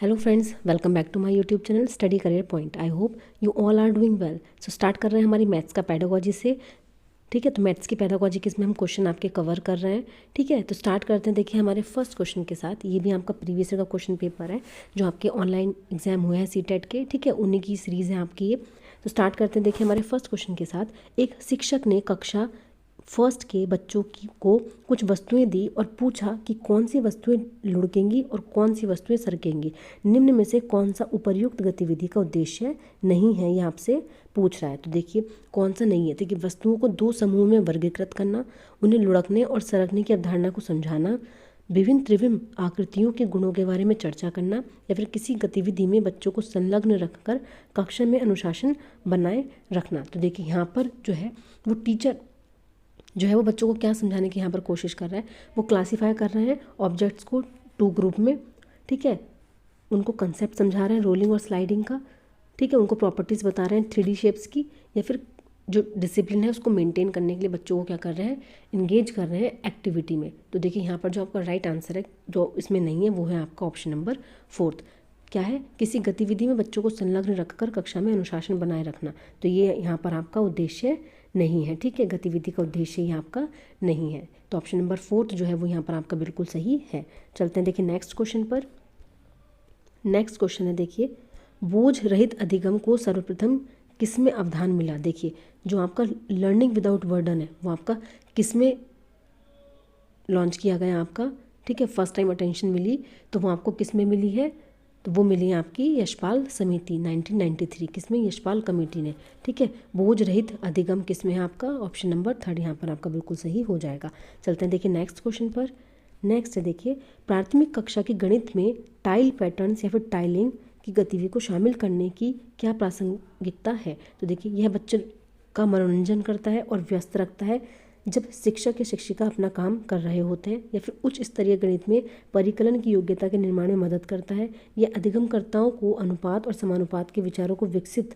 Hello friends, welcome back to my YouTube channel study career point. I hope you all are doing well. So start कर रहे हैं हमारी maths का pedagogy से। ठीक है, तो मैथ्स की पेडागोजी के इसमें हम क्वेश्चन आपके कवर कर रहे हैं। ठीक है, तो स्टार्ट करते हैं। देखिए हमारे फर्स्ट क्वेश्चन के साथ, ये भी आपका प्रीवियस ईयर का क्वेश्चन पेपर है जो आपके ऑनलाइन एग्जाम हुए हैं सीटेट के। ठीक है, उन्हीं की सीरीज़ है आपकी ये। तो स्टार्ट करते हैं। देखिए हमारे फर्स्ट क्वेश्चन के साथ, एक शिक्षक ने कक्षा फर्स्ट के बच्चों को कुछ वस्तुएं दी और पूछा कि कौन सी वस्तुएं लुढ़केंगी और कौन सी वस्तुएं सरकेंगी। निम्न में से कौन सा उपर्युक्त गतिविधि का उद्देश्य नहीं है, ये आपसे पूछ रहा है। तो देखिए कौन सा नहीं है। देखिए वस्तुओं को दो समूह में वर्गीकृत करना, उन्हें लुढ़कने और सरकने की अवधारणा को समझाना, विभिन्न त्रिविम आकृतियों के गुणों के बारे में चर्चा करना, या फिर किसी गतिविधि में बच्चों को संलग्न रखकर कक्षा में अनुशासन बनाए रखना। तो देखिए यहाँ पर जो है वो टीचर जो है वो बच्चों को क्या समझाने की यहाँ पर कोशिश कर रहा है, वो क्लासीफाई कर रहे हैं ऑब्जेक्ट्स को टू ग्रुप में। ठीक है, उनको कंसेप्ट समझा रहे हैं रोलिंग और स्लाइडिंग का। ठीक है, उनको प्रॉपर्टीज़ बता रहे हैं 3D शेप्स की, या फिर जो डिसिप्लिन है उसको मेंटेन करने के लिए बच्चों को क्या कर रहे हैं, इंगेज कर रहे हैं एक्टिविटी में। तो देखिए यहाँ पर जो आपका राइट आंसर है जो इसमें नहीं है वो है आपका ऑप्शन नंबर 4। क्या है, किसी गतिविधि में बच्चों को संलग्न रखकर कक्षा में अनुशासन बनाए रखना। तो ये यहाँ पर आपका उद्देश्य नहीं है। ठीक है, गतिविधि का उद्देश्य ही आपका नहीं है। तो ऑप्शन नंबर 4 जो है वो यहाँ पर आपका बिल्कुल सही है। चलते हैं देखिए नेक्स्ट क्वेश्चन पर। नेक्स्ट क्वेश्चन है, देखिए बोझ रहित अधिगम को सर्वप्रथम किसमें अवधान मिला। देखिए जो आपका लर्निंग विदाउट बर्डन है वो आपका किसमें लॉन्च किया गया आपका। ठीक है, फर्स्ट टाइम अटेंशन मिली तो वो आपको किसमें मिली है, तो वो मिली है आपकी यशपाल समिति 1993। किसमें, यशपाल कमेटी ने। ठीक है, बोझ रहित अधिगम किसमें है आपका, ऑप्शन नंबर 3 यहाँ पर आपका बिल्कुल सही हो जाएगा। चलते हैं देखिए नेक्स्ट क्वेश्चन पर। नेक्स्ट है, देखिए प्राथमिक कक्षा के गणित में टाइल पैटर्न्स या फिर टाइलिंग की गतिविधि को शामिल करने की क्या प्रासंगिकता है। तो देखिए यह बच्चे का मनोरंजन करता है और व्यस्त रखता है जब शिक्षक या शिक्षिका अपना काम कर रहे होते हैं, या फिर उच्च स्तरीय गणित में परिकलन की योग्यता के निर्माण में मदद करता है, यह अधिगमकर्ताओं को अनुपात और समानुपात के विचारों को विकसित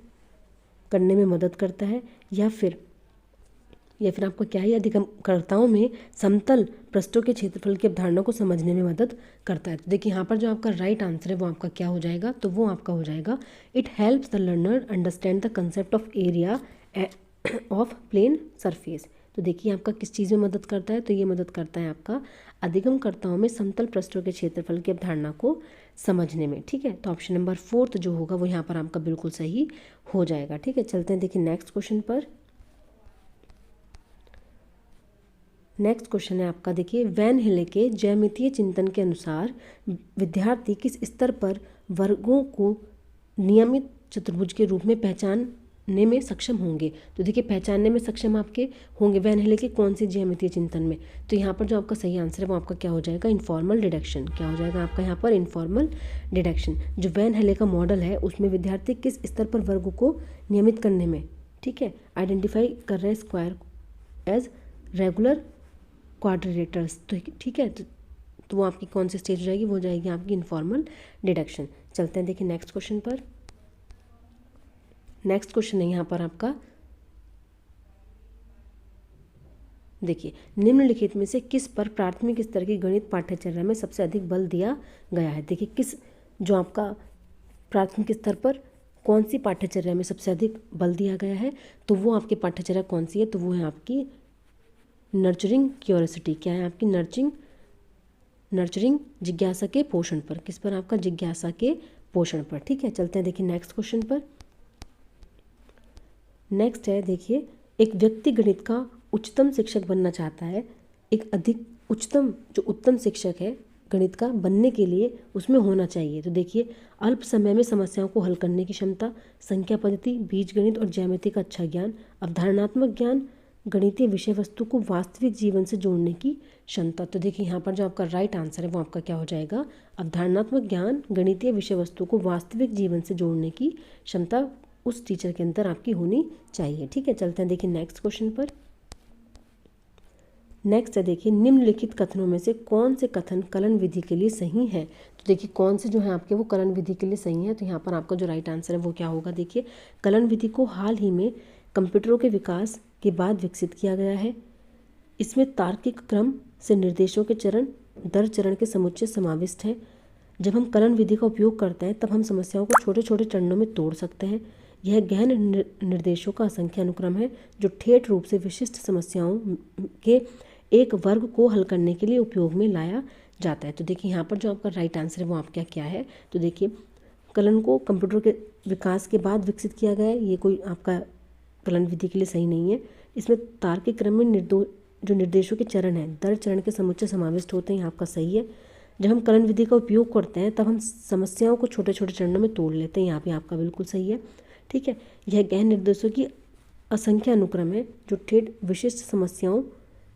करने में मदद करता है, या फिर आपको क्या है, अधिगमकर्ताओं में समतल पृष्ठों के क्षेत्रफल की अवधारणा को समझने में मदद करता है। तो देखिए यहाँ पर जो आपका राइट आंसर है वो आपका क्या हो जाएगा, तो वो आपका हो जाएगा it helps the learner understand the concept of area of plane surface. तो देखिए आपका किस चीज़ में मदद करता है, तो ये मदद करता है आपका अधिगमकर्ताओं में समतल पृष्ठों के क्षेत्रफल की अवधारणा को समझने में। ठीक है, तो ऑप्शन नंबर 4 जो होगा वो यहाँ पर आपका बिल्कुल सही हो जाएगा। ठीक है, चलते हैं देखिए नेक्स्ट क्वेश्चन पर। नेक्स्ट क्वेश्चन है आपका, देखिए वैन हिले के ज्यामितीय चिंतन के अनुसार विद्यार्थी किस स्तर पर वर्गों को नियमित चतुर्भुज के रूप में पहचानने में सक्षम होंगे। तो देखिए पहचानने में सक्षम आपके होंगे वैन हिले के कौन से ज्यामितीय चिंतन में। तो यहाँ पर जो आपका सही आंसर है वो आपका क्या हो जाएगा, इनफॉर्मल डिडक्शन। क्या हो जाएगा आपका यहाँ पर, इनफॉर्मल डिडक्शन। जो वैन हिले का मॉडल है उसमें विद्यार्थी किस स्तर पर वर्गों को नियमित करने में, ठीक है, आइडेंटिफाई कर रहे हैं स्क्वायर एज रेगुलर क्वाड्रिलेटरल्स। तो ठीक है, तो वो आपकी कौन सी स्टेज हो जाएगी, वो हो जाएगी आपकी इनफॉर्मल डिडक्शन। चलते हैं देखिए नेक्स्ट क्वेश्चन पर। नेक्स्ट क्वेश्चन है यहाँ पर आपका, देखिए निम्नलिखित में से किस पर प्राथमिक स्तर की गणित पाठ्यचर्या में सबसे अधिक बल दिया गया है। देखिए किस, जो आपका प्राथमिक स्तर पर कौन सी पाठ्यचर्या में सबसे अधिक बल दिया गया है, तो वो आपकी पाठ्यचर्या कौन सी है, तो वो है आपकी नर्चरिंग क्यूरियोसिटी। क्या है आपकी, नर्चरिंग जिज्ञासा के पोषण पर। किस पर आपका, जिज्ञासा के पोषण पर। ठीक है, चलते हैं देखिए नेक्स्ट क्वेश्चन पर। नेक्स्ट है, देखिए एक व्यक्ति गणित का उच्चतम शिक्षक बनना चाहता है। एक अधिक उच्चतम जो उत्तम शिक्षक है गणित का बनने के लिए उसमें होना चाहिए। तो देखिए अल्प समय में समस्याओं को हल करने की क्षमता, संख्या पद्धति, बीजगणित और ज्यामिति का अच्छा ज्ञान, अवधारणात्मक ज्ञान, गणितीय विषय वस्तु को वास्तविक जीवन से जोड़ने की क्षमता। तो देखिए यहाँ पर जो आपका राइट आंसर है वो आपका क्या हो जाएगा, अवधारणात्मक ज्ञान, गणितीय विषय वस्तु को वास्तविक जीवन से जोड़ने की क्षमता उस टीचर के अंदर आपकी होनी चाहिए। ठीक है, चलते हैं देखिए नेक्स्ट क्वेश्चन पर। नेक्स्ट है, देखिए निम्नलिखित कथनों में से कौन से कथन कलन विधि के लिए सही है। तो देखिए कौन से जो है आपके वो कलन विधि के लिए सही है। तो यहाँ पर आपका जो राइट आंसर है वो क्या होगा, देखिए कलन विधि को हाल ही में कंप्यूटरों के विकास के बाद विकसित किया गया है। इसमें तार्किक क्रम से निर्देशों के चरण दर चरण के समुच्चय समाविष्ट है। जब हम कलन विधि का उपयोग करते हैं तब हम समस्याओं को छोटे छोटे चरणों में तोड़ सकते हैं। यह गहन निर्देशों का असंख्य अनुक्रम है जो ठेठ रूप से विशिष्ट समस्याओं के एक वर्ग को हल करने के लिए उपयोग में लाया जाता है। तो देखिए यहाँ पर जो आपका राइट आंसर है वो आपका क्या है, तो देखिए कलन को कंप्यूटर के विकास के बाद विकसित किया गया है, ये कोई आपका कलन विधि के लिए सही नहीं है। इसमें तार्किक क्रम में जो निर्देशों के चरण हैं दर चरण के समुच्चय समाविष्ट होते हैं, यहाँ आपका सही है। जब हम कलन विधि का उपयोग करते हैं तब हम समस्याओं को छोटे छोटे चरणों में तोड़ लेते हैं, यहाँ पे आपका बिल्कुल सही है। ठीक है, यह गहन निर्देशों की असंख्य अनुक्रम है जो ठेठ विशिष्ट समस्याओं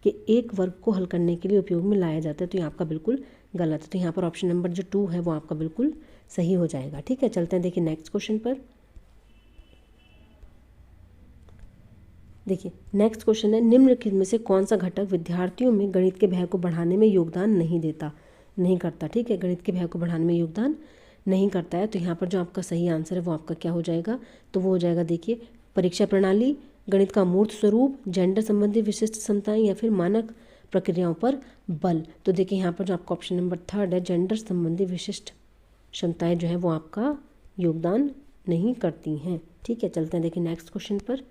के एक वर्ग को हल करने के लिए उपयोग में लाया जाता है, तो ये आपका बिल्कुल गलत है। तो यहाँ पर ऑप्शन नंबर जो 2 है वो आपका बिल्कुल सही हो जाएगा। ठीक है, चलते हैं देखिए नेक्स्ट क्वेश्चन पर। देखिए नेक्स्ट क्वेश्चन है, निम्नलिखित में से कौन सा घटक विद्यार्थियों में गणित के भय को बढ़ाने में योगदान नहीं करता। ठीक है, गणित के भय को बढ़ाने में योगदान नहीं करता है। तो यहाँ पर जो आपका सही आंसर है वो आपका क्या हो जाएगा, तो वो हो जाएगा देखिए परीक्षा प्रणाली, गणित का मूर्त स्वरूप, जेंडर संबंधी विशिष्ट क्षमताएं या फिर मानक प्रक्रियाओं पर बल। तो देखिए यहाँ पर जो आपका ऑप्शन नंबर 3 है, जेंडर संबंधी विशिष्ट क्षमताएं जो है वो आपका योगदान नहीं करती हैं। ठीक है, चलते हैं देखिए नेक्स्ट क्वेश्चन पर।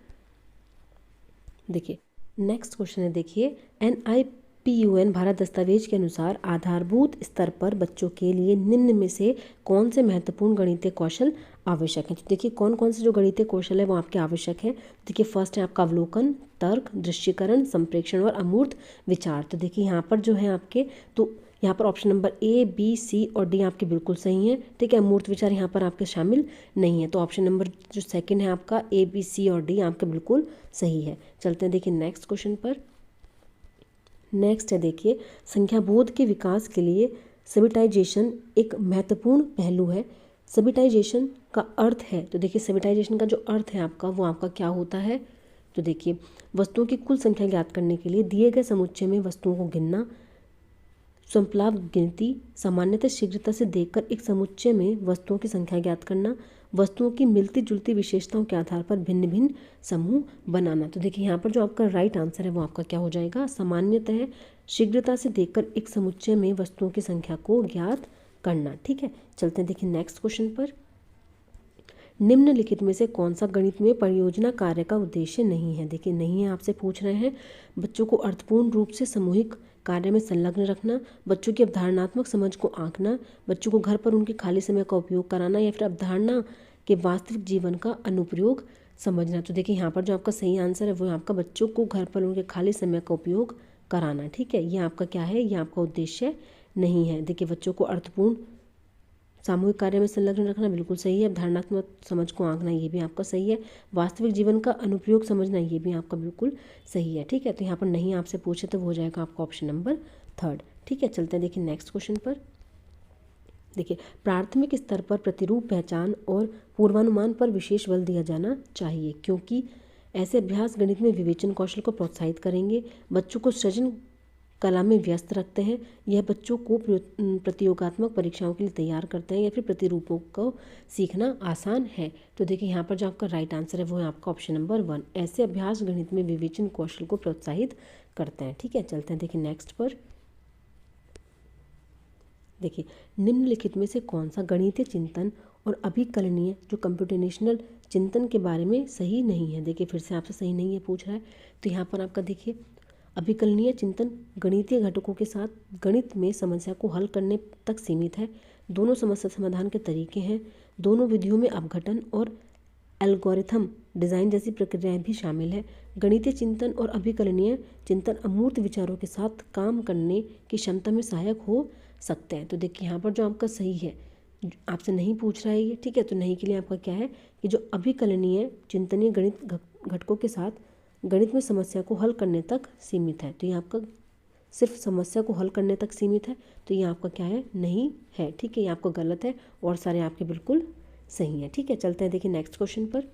देखिए नेक्स्ट क्वेश्चन है, देखिए NIPUN भारत दस्तावेज के अनुसार आधारभूत स्तर पर बच्चों के लिए निम्न में से कौन से महत्वपूर्ण गणितीय कौशल आवश्यक हैं। तो देखिए कौन कौन से जो गणितीय कौशल है वो आपके आवश्यक है। देखिए फर्स्ट है आपका अवलोकन, तर्क, दृश्यीकरण, संप्रेक्षण और अमूर्त विचार। तो देखिए यहाँ पर जो है आपके, तो यहाँ पर option number A, B, C और D आपके बिल्कुल सही हैं। ठीक है, अमूर्त विचार यहाँ पर आपके शामिल नहीं है, तो ऑप्शन नंबर जो सेकंड है आपका A, B, C और D आपके बिल्कुल सही है। चलते हैं देखिए नेक्स्ट क्वेश्चन पर। नेक्स्ट है देखिए संख्या बोध के विकास के लिए सेबिटाइजेशन एक महत्वपूर्ण पहलू है। सेबिटाइजेशन का अर्थ है, तो देखिए सेबिटाइजेशन का जो अर्थ है आपका वो आपका क्या होता है, तो देखिए वस्तुओं की कुल संख्या ज्ञात करने के लिए दिए गए समुच्चय में वस्तुओं को गिनना, संप्लाव गिनती, सामान्यतः शीघ्रता से देखकर एक समुच्चय में वस्तुओं की संख्या ज्ञात करना, वस्तुओं की मिलती जुलती विशेषताओं के आधार पर भिन्न भिन्न समूह बनाना। तो देखिए यहाँ पर जो आपका राइट आंसर है वो आपका क्या हो जाएगा, सामान्यतः शीघ्रता से देखकर एक समुच्चय में वस्तुओं की संख्या को ज्ञात करना। ठीक है, चलते हैं देखिए नेक्स्ट क्वेश्चन पर। निम्नलिखित में से कौन सा गणित में परियोजना कार्य का उद्देश्य नहीं है। देखिए नहीं है, आपसे पूछ रहे हैं बच्चों को अर्थपूर्ण रूप से सामूहिक कार्य में संलग्न रखना, बच्चों की अवधारणात्मक समझ को आंकना, बच्चों को घर पर उनके खाली समय का उपयोग कराना या फिर अवधारणा के वास्तविक जीवन का अनुप्रयोग समझना। तो देखिए यहाँ पर जो आपका सही आंसर है वो आपका बच्चों को घर पर उनके खाली समय का उपयोग कराना। ठीक है, ये आपका क्या है, ये आपका उद्देश्य नहीं है। देखिए बच्चों को अर्थपूर्ण सामूहिक कार्य में संलग्न रखना बिल्कुल सही है, अवधारणात्मक समझ को आंकना ये भी आपका सही है, वास्तविक जीवन का अनुप्रयोग समझना ये भी आपका बिल्कुल सही है। ठीक है, तो यहाँ पर नहीं आपसे पूछे तो वो हो जाएगा आपका ऑप्शन नंबर 3। ठीक है, चलते हैं देखिए नेक्स्ट क्वेश्चन पर। देखिए प्राथमिक स्तर पर प्रतिरूप पहचान और पूर्वानुमान पर विशेष बल दिया जाना चाहिए, क्योंकि ऐसे अभ्यास गणित में विवेचन कौशल को प्रोत्साहित करेंगे, बच्चों को सृजन कला में व्यस्त रखते हैं, यह बच्चों को प्रतियोगात्मक परीक्षाओं के लिए तैयार करते हैं या फिर प्रतिरूपों को सीखना आसान है। तो देखिए यहाँ पर जो आपका राइट आंसर है वो है आपका ऑप्शन नंबर 1, ऐसे अभ्यास गणित में विवेचन कौशल को प्रोत्साहित करते हैं। ठीक है, चलते हैं देखिए नेक्स्ट पर। देखिए निम्नलिखित में से कौन सा गणितीय चिंतन और अभिकलनीय जो कंप्यूटेशनल चिंतन के बारे में सही नहीं है। देखिए फिर से आपसे सही नहीं है पूछ रहा है, तो यहाँ पर आपका देखिए अभिकलनीय चिंतन गणितीय घटकों के साथ गणित में समस्या को हल करने तक सीमित है, दोनों समस्या समाधान के तरीके हैं, दोनों विधियों में अपघटन और एल्गोरिथम डिज़ाइन जैसी प्रक्रियाएं भी शामिल है। गणितीय चिंतन और अभिकलनीय चिंतन अमूर्त विचारों के साथ काम करने की क्षमता में सहायक हो सकते हैं। तो देखिए यहाँ पर जो आपका सही है, आपसे नहीं पूछ रहा है ये, ठीक है, तो नहीं के लिए आपका क्या है कि जो अभिकलनीय चिंतनीय गणित घटकों के साथ गणित में समस्या को हल करने तक सीमित है, तो ये आपका सिर्फ समस्या को हल करने तक सीमित है, तो ये आपका क्या है, नहीं है। ठीक है, ये आपका गलत है और सारे आपके बिल्कुल सही है। ठीक है, चलते हैं देखिए नेक्स्ट क्वेश्चन पर।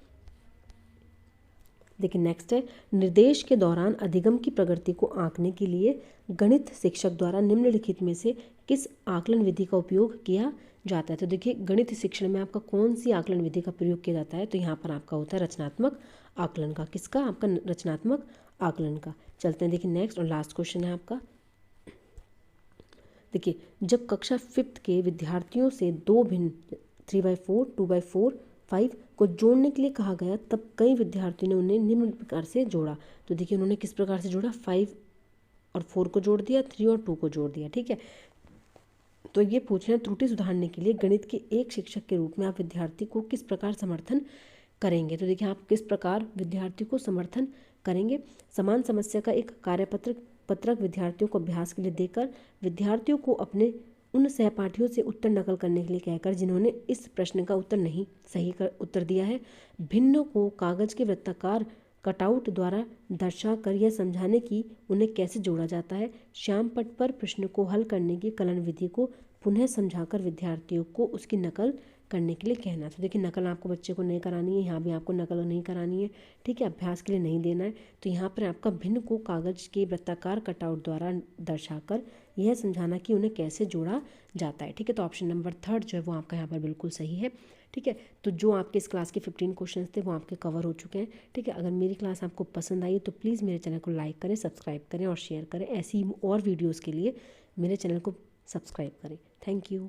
देखिए नेक्स्ट है, निर्देश के दौरान अधिगम की प्रगति को आंकने के लिए गणित शिक्षक द्वारा निम्नलिखित में से किस आकलन विधि का उपयोग किया जाता है। तो देखिए गणित शिक्षण में आपका कौन सी आकलन विधि का प्रयोग किया जाता है, तो यहाँ पर आपका होता है रचनात्मक आकलन का। किसका, आपका रचनात्मक आकलन का। चलते हैं देखिए नेक्स्ट और लास्ट क्वेश्चन है आपका। देखिए, जब कक्षा 5th के विद्यार्थियों से दो भिन्न 3/4, 2/4, 5 को जोड़ने के लिए कहा गया, तब कई विद्यार्थियों ने उन्हें निम्न प्रकार से जोड़ा। तो देखिए उन्होंने किस प्रकार से जोड़ा, 5 और 4 को जोड़ दिया, 3 और 2 को जोड़ दिया। ठीक है, तो ये पूछ रहे हैं त्रुटि सुधारने के लिए गणित के एक शिक्षक के रूप में आप विद्यार्थी को किस प्रकार समर्थन करेंगे। तो देखिए आप किस प्रकार विद्यार्थी को समर्थन करेंगे। समान समस्या का एक पत्रक विद्यार्थियों को अभ्यास के लिए देकर विद्यार्थियों को अपने उन सहपाठियों से उत्तर नकल करने के लिए कहकर जिन्होंने इस प्रश्न का उत्तर नहीं सही उत्तर दिया है, भिन्न को कागज के वृत्ताकार कटआउट द्वारा दर्शाकर यह समझाने की उन्हें कैसे जोड़ा जाता है। श्याम पट पर प्रश्न को हल करने की कलन विधि को पुनः समझाकर विद्यार्थियों को उसकी नकल करने के लिए कहना। तो देखिए नकल आपको बच्चे को नहीं करानी है, यहाँ भी आपको नकल नहीं करानी है। ठीक है, अभ्यास के लिए नहीं देना है। तो यहाँ पर आपका भिन्न को कागज के वृत्ताकार कटआउट द्वारा दर्शाकर यह समझाना कि उन्हें कैसे जोड़ा जाता है। ठीक है, तो ऑप्शन नंबर 3 जो है वो आपका यहाँ पर बिल्कुल सही है। ठीक है, तो जो आपके इस क्लास के 15 क्वेश्चंस थे वो आपके कवर हो चुके हैं। ठीक है, अगर मेरी क्लास आपको पसंद आई तो प्लीज़ मेरे चैनल को लाइक करें, सब्सक्राइब करें और शेयर करें। ऐसी और वीडियोज़ के लिए मेरे चैनल को सब्सक्राइब करें। Thank you.